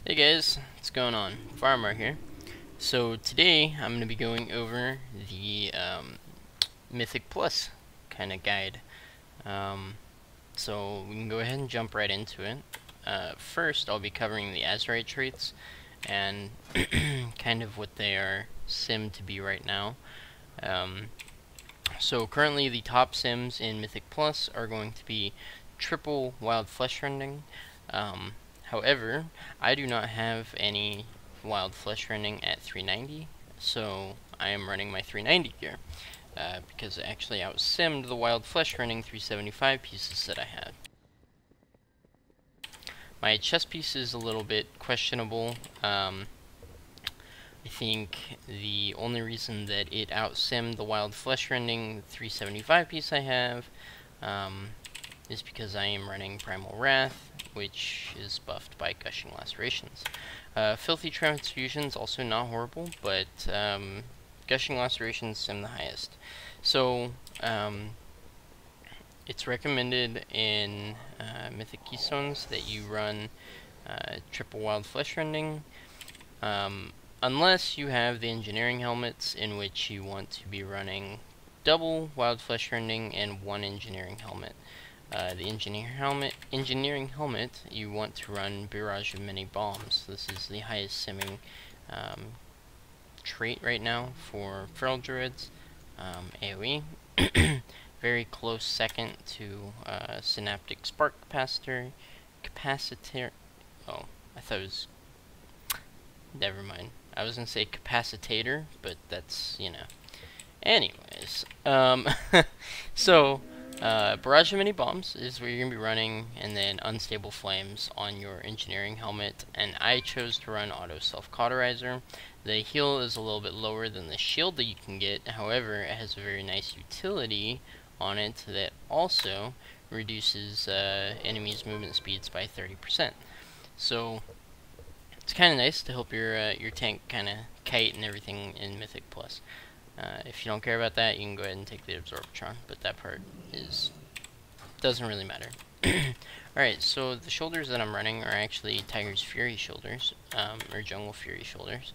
Hey guys, what's going on? Faramar here. So today I'm going to be going over the Mythic Plus kind of guide. So we can go ahead and jump right into it. First I'll be covering the Azerite traits and kind of what they are simmed to be right now. So currently the top sims in Mythic Plus are going to be triple wild flesh rending. However, I do not have any wild flesh rending at 390, so I am running my 390 gear. Because actually I was simmed the wild flesh rending 375 pieces that I had. My chest piece is a little bit questionable. I think the only reason that it outsimmed the wild flesh rending 375 piece I have is because I am running Primal Wrath, which is buffed by Gushing Lacerations. Filthy Transfusion's also not horrible, but Gushing Lacerations sim the highest. So it's recommended in Mythic Keystones that you run triple wild flesh rending. Unless you have the engineering helmets, in which you want to be running double wild flesh rending and one engineering helmet. The engineering helmet, you want to run Barrage of Many Bombs. This is the highest simming trait right now for Feral Druids, AoE. Very close second to Synaptic Spark Capacitor. Oh, I thought it was. Never mind. I was gonna say capacitator, but that's, you know. Anyways, so Barrage of Many Bombs is where you're gonna be running, and then Unstable Flames on your engineering helmet. And I chose to run Auto Self Cauterizer. The heal is a little bit lower than the shield that you can get. However, it has a very nice utility on it that also reduces enemies' movement speeds by 30%. So it's kind of nice to help your tank kind of kite and everything in Mythic Plus. If you don't care about that, you can go ahead and take the Absorptron, but that part doesn't really matter. Alright, so the shoulders that I'm running are actually Tiger's Fury shoulders, or Jungle Fury shoulders,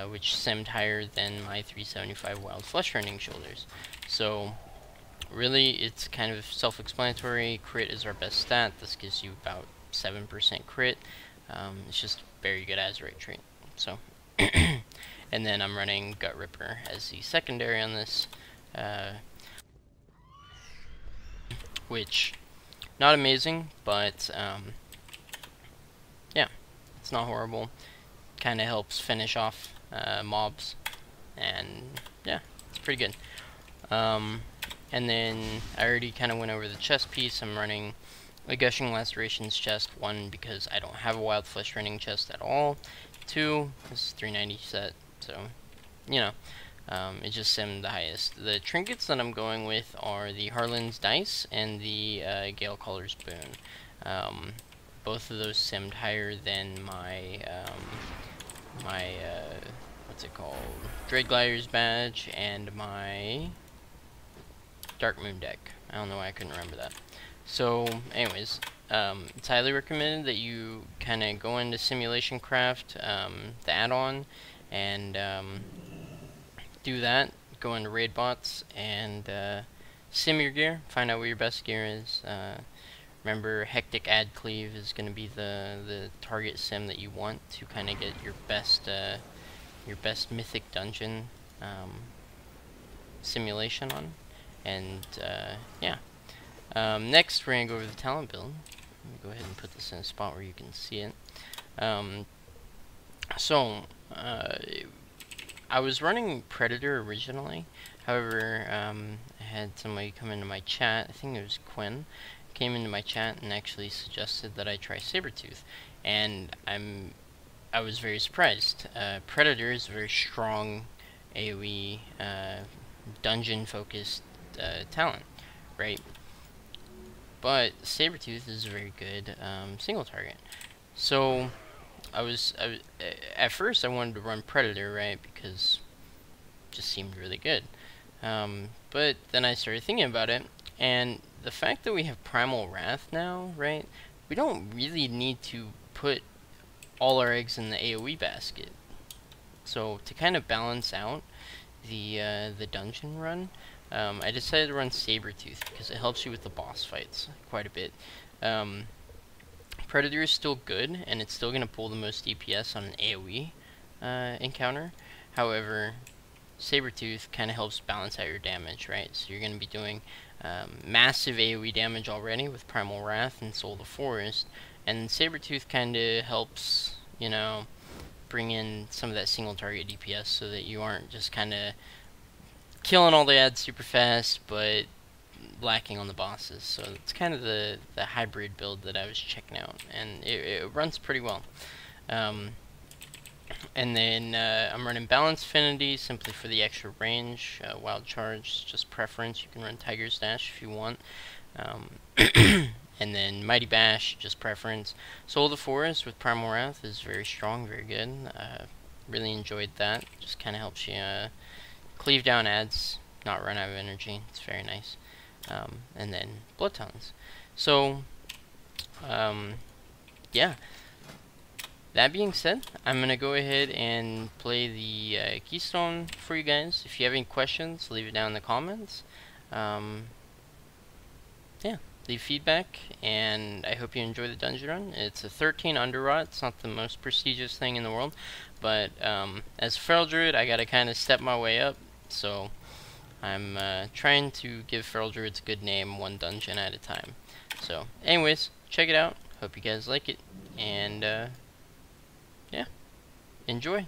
which simmed higher than my 375 Wild Flesh Rending shoulders. So really, it's kind of self-explanatory. Crit is our best stat. This gives you about 7% crit. It's just very good Azerite trait. So, and then I'm running Gut Ripper as the secondary on this, which not amazing, but yeah, it's not horrible. Kind of helps finish off mobs, and yeah, it's pretty good. And then I already kind of went over the chest piece. I'm running a Gushing Lacerations chest, 1, because I don't have a Wild Flesh Rending chest at all, 2, this is 390 set, so, you know, it just simmed the highest. The trinkets that I'm going with are the Harlan's Dice and the Gale Caller's Boon. Both of those simmed higher than my, what's it called, Dread Glider's badge and my Dark Moon deck. I don't know why I couldn't remember that. So, anyways, it's highly recommended that you kind of go into Simulation Craft, the add-on, and do that. Go into Raid Bots and sim your gear. Find out what your best gear is. Remember, Hectic Ad Cleave is going to be the target sim that you want to kind of get your best Mythic Dungeon simulation on. And yeah. Next, we're going to go over the talent build. Let me go ahead and put this in a spot where you can see it. I was running Predator originally. However, I had somebody come into my chat, I think it was Quinn, came into my chat and actually suggested that I try Sabretooth. And I was very surprised. Predator is a very strong AoE, dungeon-focused talent, right? But Sabretooth is a very good single target. So at first I wanted to run Predator, right, because it just seemed really good. But then I started thinking about it, and the fact that we have Primal Wrath now, right, we don't really need to put all our eggs in the AoE basket. So to kind of balance out the dungeon run, I decided to run Sabretooth because it helps you with the boss fights quite a bit. Predator is still good, and it's still going to pull the most DPS on an AoE encounter. However, Sabretooth kind of helps balance out your damage, right? So you're going to be doing massive AoE damage already with Primal Wrath and Soul of the Forest, and Sabretooth kind of helps, you know, bring in some of that single target DPS so that you aren't just kind of killing all the ads super fast, but lacking on the bosses. So it's kind of the hybrid build that I was checking out, and it runs pretty well. And then I'm running Balance Affinity simply for the extra range. Wild Charge, just preference. You can run Tiger's Dash if you want. And then Mighty Bash, just preference. Soul of the Forest with Primal Wrath is very strong, very good. Really enjoyed that. Just kind of helps you cleave down ads, not run out of energy. It's very nice. And then Blood Talons. So, yeah. That being said, I'm going to go ahead and play the Keystone for you guys. If you have any questions, leave it down in the comments. Yeah, leave feedback, and I hope you enjoy the dungeon run. It's a 13 Underrot. It's not the most prestigious thing in the world, but as a Feral Druid, I got to kind of step my way up, so I'm trying to give Feral Druids a good name one dungeon at a time. So, anyways, check it out. Hope you guys like it, and yeah, enjoy.